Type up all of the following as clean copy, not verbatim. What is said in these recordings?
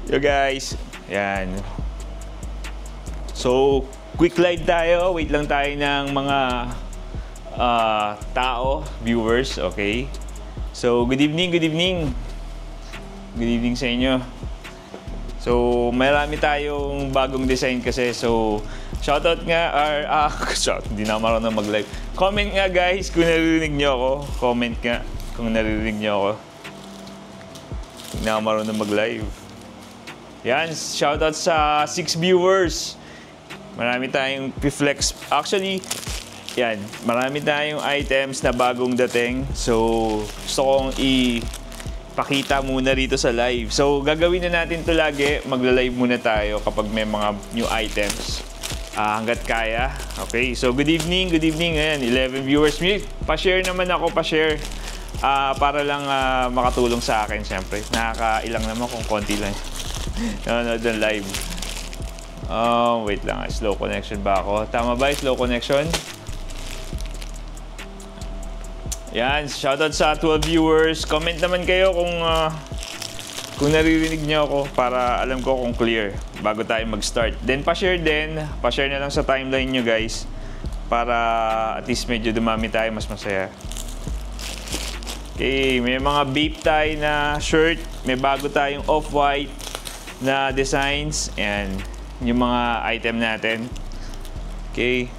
Yo guys, yan. So, quick live tayo. Wait lang tayo ng mga tao, viewers, okay? So, good evening, good evening. Good evening sa inyo. So, marami tayong bagong design kasi. So, shoutout nga, hindi na marunong mag-live. Comment nga guys kung naririnig nyo ako. Comment nga kung naririnig nyo ako. Hindi na marunong mag-live. Yan, shoutout sa 6 viewers. Marami tayong flex. Actually, yan, marami tayong items na bagong dating. So, gusto kong ipakita muna rito sa live. So, gagawin na natin to lagi. Magla-live muna tayo kapag may mga new items. Hanggat kaya. Okay, so good evening, good evening. Ayan, 11 viewers. Pa-share naman ako, pa-share. Para lang makatulong sa akin, syempre. Nakakailang naman kung konti lang. Nanonood ng live. Wait lang. Slow connection ba ako? Tama ba? Slow connection? Yan. Shoutout sa 12 viewers. Comment naman kayo kung naririnig nyo ako para alam ko kung clear bago tayo mag-start. Then, pa-share din. Pa-share na lang sa timeline nyo, guys. Para at least medyo dumami tayo. Mas masaya. Okay. May mga vape tayo na shirt. May bago tayong off-white na designs. And yung mga item natin. Okay.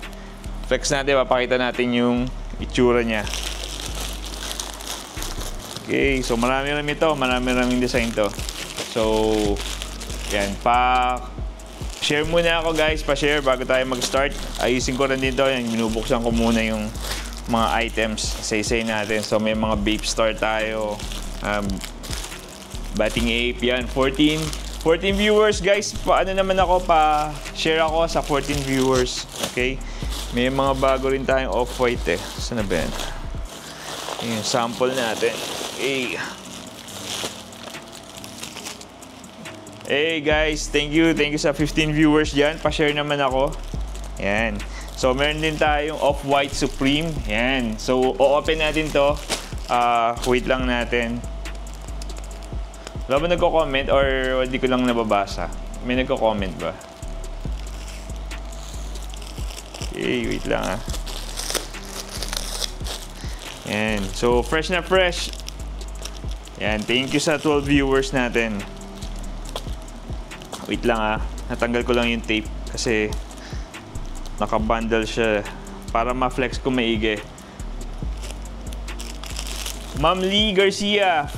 Flex natin. Papakita natin yung itsura niya. Okay. So marami-rami ito. Marami-raming design to. So yan. Pa-share muna ako guys. Pa-share bago tayo mag-start. Ayusin ko rin dito. Yan. Binubuksan ko muna yung mga items. Say natin. So may mga vape star tayo. Batting ape. Yan. 14 viewers guys, paano naman ako, pa-share ako sa 14 viewers, okay? May mga bago rin tayong off-white eh. Saan na ba yan? Yung sample natin. Okay. Hey guys, thank you sa 15 viewers dyan. Pa-share naman ako. Yan. So meron din tayong off-white Supreme. Yan. So o-open natin to. Wait lang natin. Wala ba nagko-comment or hindi ko lang nababasa? May nagko-comment ba? Okay, wait lang Yan. So, fresh na fresh. Yan. Thank you sa 12 viewers natin. Wait lang Natanggal ko lang yung tape kasi nakabundle siya para ma-flex ko maigi. Ma'am Lee Garcia,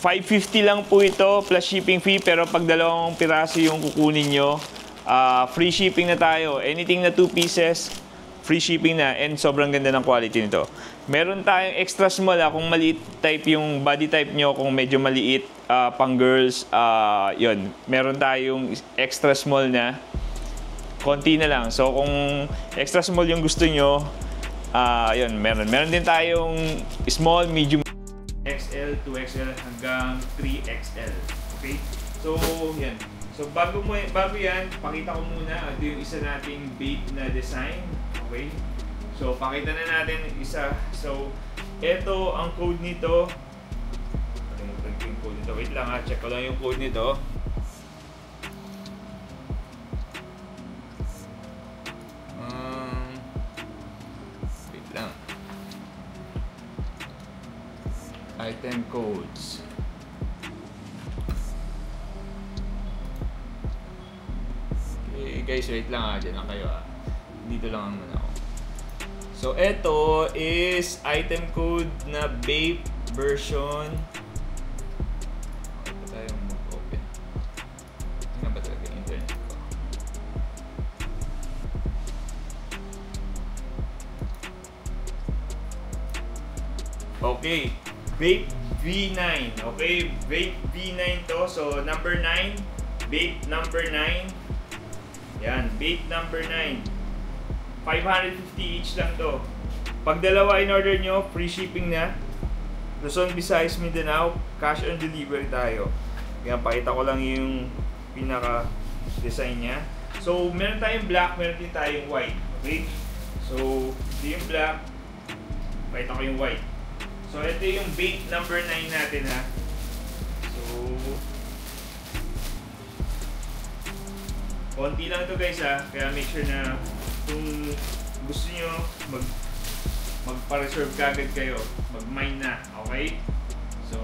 550 lang po ito plus shipping fee, pero pag dalawang piraso yung kukunin nyo, free shipping na tayo. Anything na 2 pieces, free shipping na, and sobrang ganda ng quality nito. Meron tayong extra small kung maliit type yung body type nyo, kung medyo maliit pang girls, yun. Meron tayong extra small na konti na lang. So kung extra small yung gusto nyo, yun, meron din tayong small, medium, XL, 2XL hanggang 3XL. Okay? So, yan. So, bago yan, pakita ko muna. Ito yung isa nating vape na design. Okay? So, pakita na natin isa. So, ito ang code nito. Kalimutan ko yung code nito. Wait lang check ko lang yung code nito. Wait lang. Item codes. Okay guys, wait lang dyan lang kayo Dito lang naman ako. So ito is item code na vape version. Okay pa tayong mag-open. Tingnan ba talaga yung internet ko? Okay. Vape V9. Okay, Vape V9 to. So, number 9. Vape number 9. Yan, Vape number 9. 550 each lang to. Pag dalawa in order nyo, free shipping na. Luzon, Visayas, Mindanao, cash on delivery tayo. Yan, pakita ko lang yung pinaka-design niya. So, meron tayong black, meron din tayong white. Okay? So, ito yung black. Pakita ko yung white. So, ito yung vape number 9 natin So, Konti lang ito guys ha, kaya make sure na kung gusto nyo magpa-reserve kagad kayo, mag-mine na, okay? So,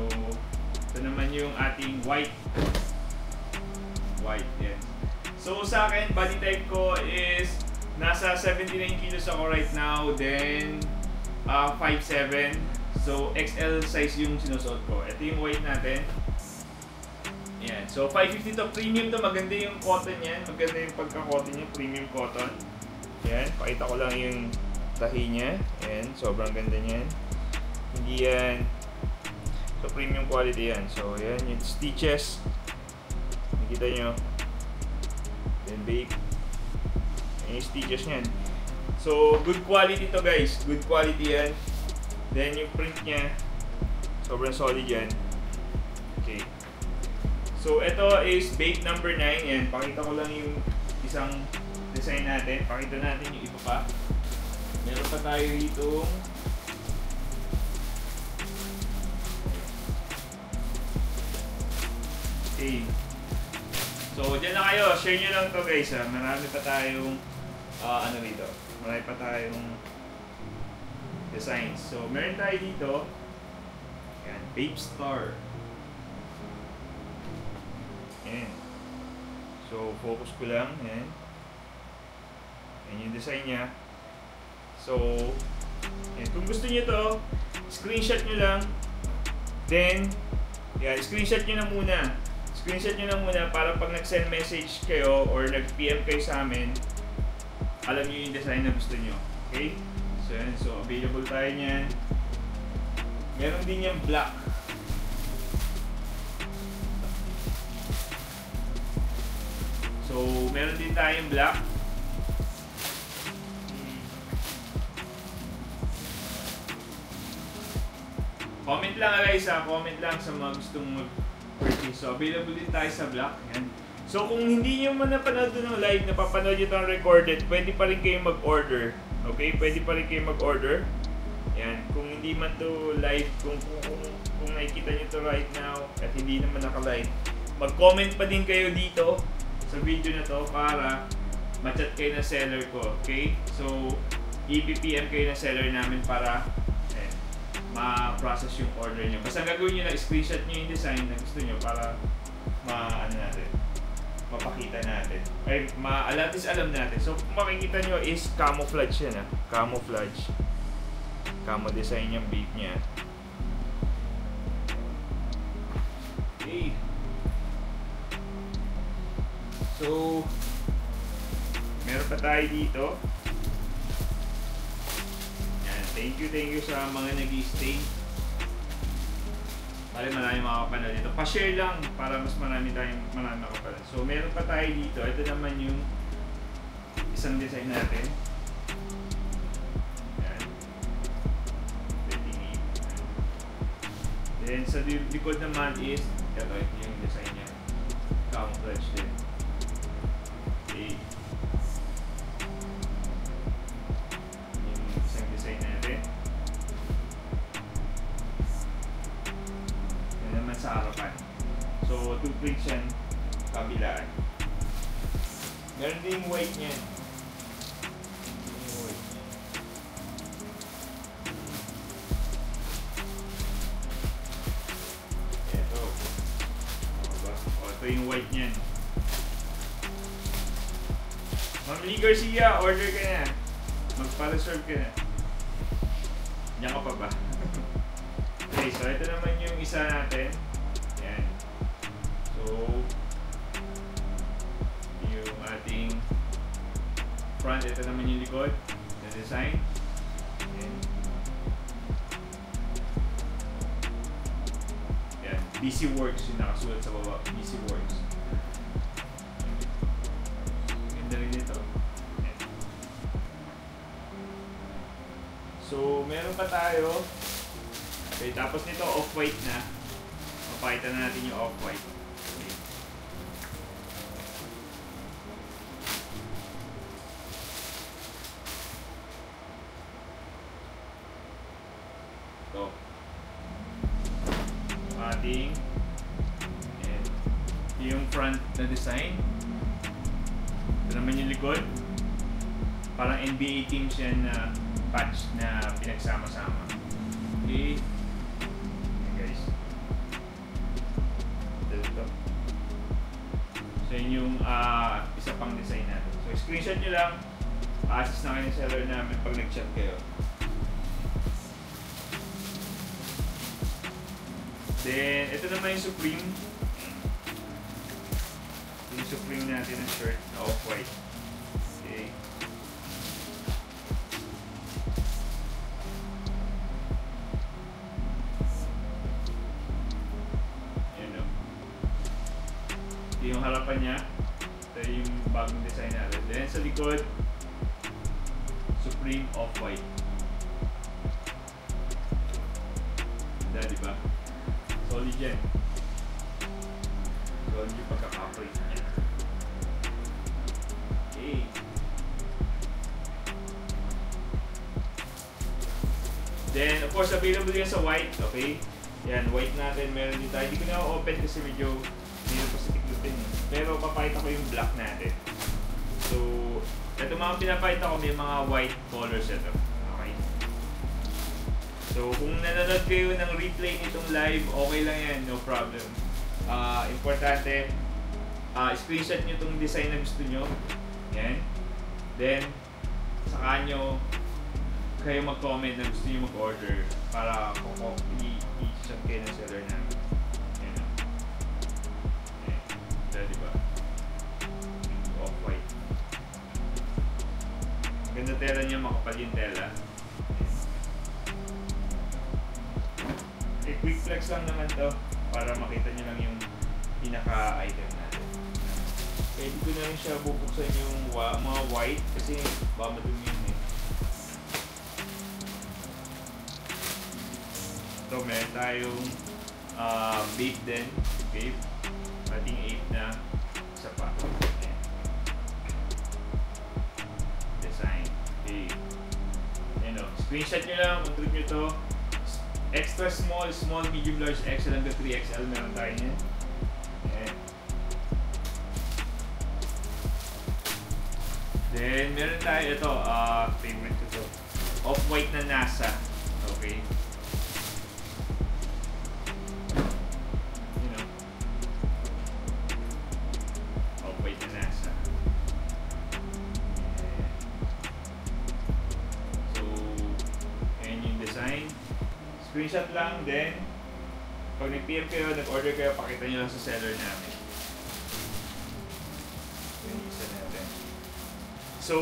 ito naman yung ating white. White, yan. So sa akin, body type ko is nasa 79 kilos ako right now, then 5'7". So XL size yung sinusuot ko. Ito yung white natin. Yan. So 550 to, premium to, maganda yung cotton yan. Maganda yung pagka-cotton niya, premium cotton. Yan, pakita ko lang yung tahi niya. Yan, sobrang ganda niyan. Hindi yan. So premium quality yan. So yan, yung stitches. Nakita nyo. Then bake. Yan yung stitches niyan. So good quality to guys. Good quality yan. Then yung print niya, sobrang solid yan. Okay. So ito is bake number 9. Yan, pakita ko lang yung isang design natin. Pakita natin yung iba pa. Meron pa tayo ditong okay. So dyan na kayo, share nyo lang to guys ha. Marami pa tayong ano dito. Marami pa tayong designs. So meron tayo dito. Yan, Babe Star. Yan. So focus ko lang. Yan. Yan yung design niya. So yan. Kung gusto niyo to, screenshot nyo lang. Then yan, screenshot nyo na muna. Screenshot nyo na muna para pag nag-send message kayo or nag-PM kayo sa amin, alam nyo yung design na gusto nyo. Okay? So yan. So available tayo niyan. Meron din yung black. So meron din tayong black. Comment lang guys ha. Comment lang sa mga gustong mag-purchase. So available din tayo sa black. Yan. So kung hindi nyo man napanood ng live, napapanood nyo itong recorded, pwede pa rin kayong mag-order. Okay? Pwede pa rin kayong mag-order. Yan. Kung hindi man to live, kung nakikita nyo to right now at hindi naman naka-live, mag-comment pa din kayo dito sa video na to para ma-chat kayo ng seller ko. Okay? So i-PM kayo ng seller namin para ma-process yung order nyo. Basta gagawin nyo na, screenshot nyo yung design na gusto nyo para mapakita natin. Ay, at least alam natin. So, kung makikita nyo is camouflage yan ha. Camouflage. Camo design yung beak niya. Okay. So, meron pa tayo dito. Yan. Thank you sa mga nag-i-stay. Marami makakapanood dito. Pa-share lang para mas marami makapanood. So, meron pa tayo dito. Ito naman yung isang design natin. Yan. Then, sa likod naman is ito yung design niya. Camouflage din. Okay. Yung isang design natin. Yan naman sa harapan. So, 2 prints yan, kabilaan. Meron din yung white niyan. Ito. Ito yung white niyan. Ma'am Lee Garcia, order ka na. Magpa-reserve ka na. Diyan ka pa ba? Okay, so ito naman yung isa natin. Yan. So, yung ating front, ito naman yung likod na design. Yan. Yan. BC Works yung nakasulat sa baba. BC Works. Ganda rin ito. Yan. So, meron pa tayo. Okay, tapos nito off-white na. Papakita na natin yung off-white. Okay. Ito. Ating yung front na design. Ito naman yung likod. Parang NBA teams yan na patch na pinagsama-sama. Okay. Okay guys. Ito. So yun yung isa pang design natin. So screenshot nyo lang. Assist na kayo ng seller namin pag nag-chat kayo. Then, ito naman yung Supreme. Yung Supreme natin ng shirt na off-white. Okay. Ayan o. Ito yung harapan niya. Ito yung bagong design natin. Then, sa likod, Supreme off-white. Ganda, diba? Solid yan. Solid yung pagkaka-print niya. Okay. Then, of course, available yan sa white. Okay? Yan, white natin. Meron dito. Hindi ko na open kasi medyo hindi pa sa tiklutin. Pero papakita ko yung black natin. So, ito mga pinapakita ko, may mga white colors ito. Okay? So, kung nanonood kayo ng replay nitong live, okay lang yan, no problem. Importante, screenshot nyo itong design na gusto nyo. Yan. Then, saka nyo kayo mag-comment na gusto nyo mag-order para i-shop kayo ng seller namin. Yan. Yan. Yan, diba? Off-white. Ganda tela niya, makapal yung tela. Quick flex lang naman to para makita nyo lang yung pinaka-item natin. Pwede ko na rin siya bubuksan yung mga white kasi baka madumi yun eh. Ito, meron tayong vape din. Vape. Ating 8 na isa pa. Ayan. Design. Okay. Ayan o. Screenshot nyo lang kung trip nyo to. Extra small, small, medium, large, XL hanggang 3XL meron tayo niyan. Ayan. Then, meron tayo ito, favorite ko to. Off-white na NASA. Okay. You know. Off-white na NASA. Ayan. So, ayan yung design. Screenshot lang, then pag nag-PM kayo, nag-order kayo, pakita nyo lang sa seller namin. Yung isa natin. So,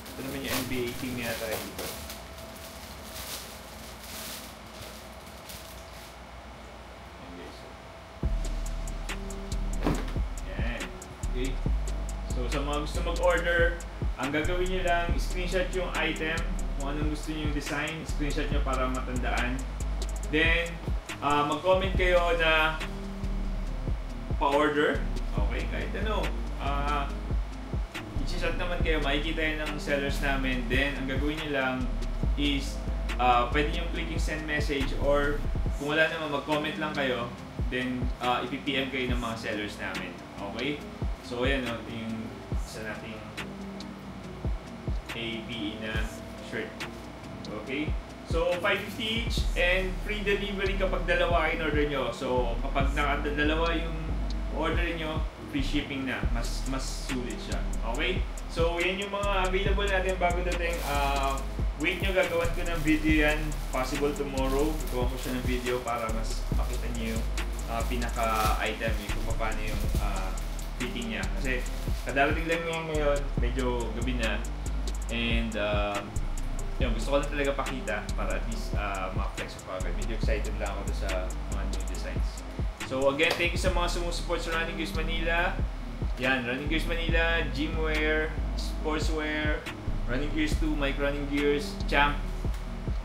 ito naman yung NBA team yata dito. Yan. Okay. So, sa mga gusto mag-order, ang gagawin nyo lang, screenshot yung item, kung anong gusto niyo yung design, screenshot nyo para matandaan. Then, mag-comment kayo na pa-order. Okay, kahit ano. I-shot naman kayo, makikita yun ng sellers namin. Then, ang gagawin nyo lang is, pwede nyo clicking send message or kung wala naman, mag-comment lang kayo. Then, ipipm kayo ng mga sellers namin. Okay? So, ayan o, yung isa nating ABE na shirt. Okay? So, $5.50 each and free delivery kapag dalawa in-order nyo. So, kapag nakadalawa yung order nyo, free shipping na. Mas sulit siya. Okay? So, yan yung mga available natin bago dating. Wait nyo, gagawan ko ng video yan. Possible tomorrow. Gagawan ko siya ng video para mas makita nyo yung pinaka-item kung paano yung fitting niya. Kasi, kadarating lang ngayon, medyo gabi na. And, yun, gusto ko lang talaga pakita para at least ma-flex ko agad. Medyo excited lang ako sa mga new designs. So again, thank you sa mga sumusupport sa Running Gears Manila. Yan, Running Gears Manila, Gymwear, Sportswear, Running Gears 2, Mike Running Gears, Champ,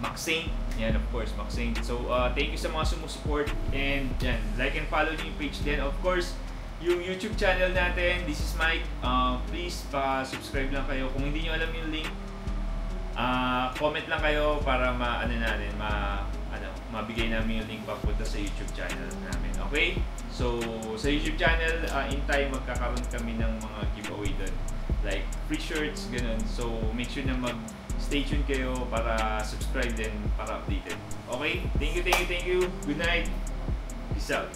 Maxaint. Yan, of course, Maxaint. So thank you sa mga sumusupport. And yan, like and follow niyo yung page din. Of course, yung YouTube channel natin, this is Mike. Please, pa-subscribe lang kayo. Kung hindi nyo alam yung link, comment lang kayo para mabigay namin yung link papunta sa YouTube channel namin. Okay? So, sa YouTube channel, in time magkakaroon kami ng mga giveaway doon. Like, free shirts, ganun. So, make sure na stay tuned kayo para subscribe din, para updated. Okay? Thank you. Good night. Peace out.